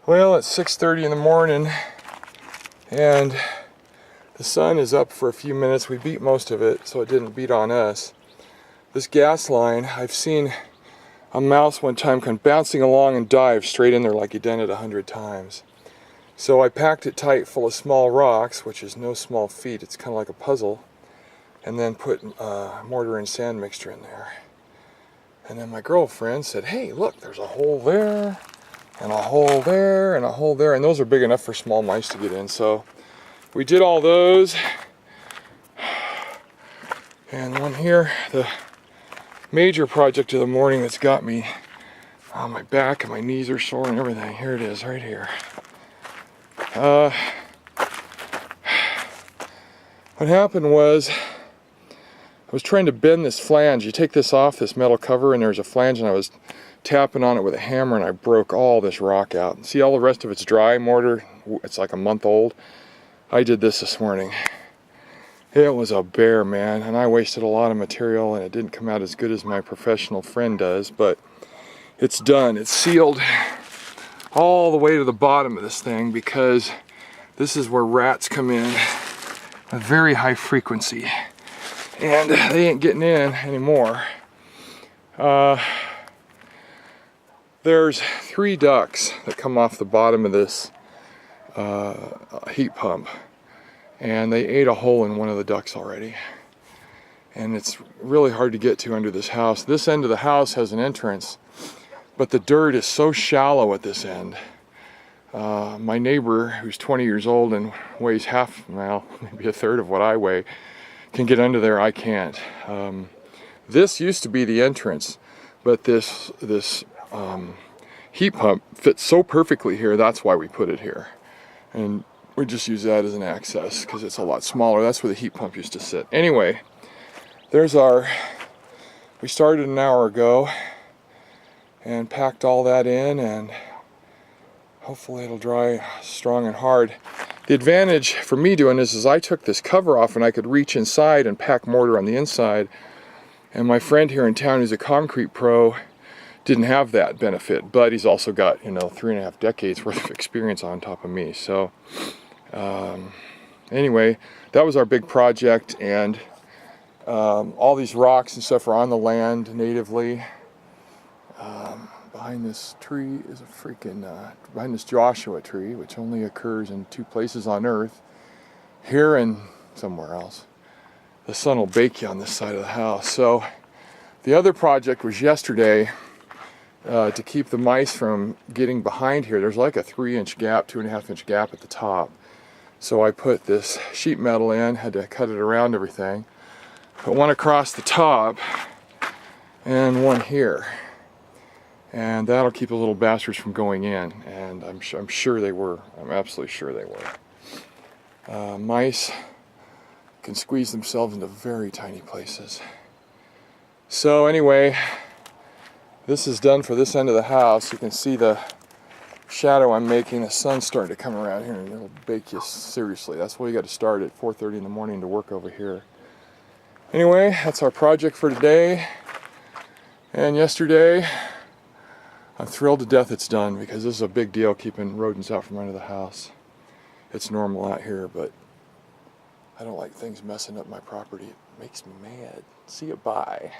Well, it's 6:30 in the morning and the sun is up for a few minutes. We beat most of it, so it didn't beat on us. This gas line, I've seen a mouse one time come bouncing along and dive straight in there like he'd done it 100 times. So I packed it tight full of small rocks, which is no small feat. It's kind of like a puzzle. And then put mortar and sand mixture in there. And then my girlfriend said, hey, look, there's a hole there, and a hole there, and a hole there. And those are big enough for small mice to get in. So we did all those. And one here, the major project of the morning that's got me on my back and my knees are sore and everything. Here it is, right here. What happened was, I was trying to bend this flange. You take this off, this metal cover, and there's a flange, and I was tapping on it with a hammer, and I broke all this rock out. See, all the rest of it's dry mortar. It's like a month old. I did this morning. It was a bear, man, and I wasted a lot of material, and it didn't come out as good as my professional friend does, but it's done. It's sealed all the way to the bottom of this thing, because this is where rats come in with very high frequency. And they ain't getting in anymore. There's 3 ducts that come off the bottom of this heat pump, and they ate a hole in one of the ducts already. And it's really hard to get to under this house. This end of the house has an entrance, but the dirt is so shallow at this end. My neighbor, who's 20 years old and weighs half, well, maybe a third of what I weigh, can get under there. I can't. This used to be the entrance, but this heat pump fits so perfectly here, that's why we put it here. And we just use that as an access because it's a lot smaller. That's where the heat pump used to sit. Anyway, there's we started an hour ago and packed all that in, and hopefully it'll dry strong and hard. The advantage for me doing this is I took this cover off and I could reach inside and pack mortar on the inside. And my friend here in town, who's a concrete pro, didn't have that benefit, but he's also got, 3.5 decades worth of experience on top of me. So anyway, that was our big project, and all these rocks and stuff are on the land natively. Behind this tree is a freaking, behind this Joshua tree, which only occurs in 2 places on Earth, here and somewhere else. The sun will bake you on this side of the house. So the other project was yesterday to keep the mice from getting behind here. There's like a 3-inch gap, 2.5-inch gap at the top. So I put this sheet metal in, had to cut it around everything. Put one across the top and one here. And that'll keep the little bastards from going in, and I'm sure they were. I'm absolutely sure they were. Mice can squeeze themselves into very tiny places. So anyway, this is done for this end of the house. You can see the shadow I'm making. The sun's starting to come around here, and it'll bake you seriously. That's why you got to start at 4:30 in the morning to work over here. Anyway, that's our project for today and yesterday. I'm thrilled to death it's done, because this is a big deal, keeping rodents out from under the house. It's normal out here, but I don't like things messing up my property. It makes me mad. See you, bye.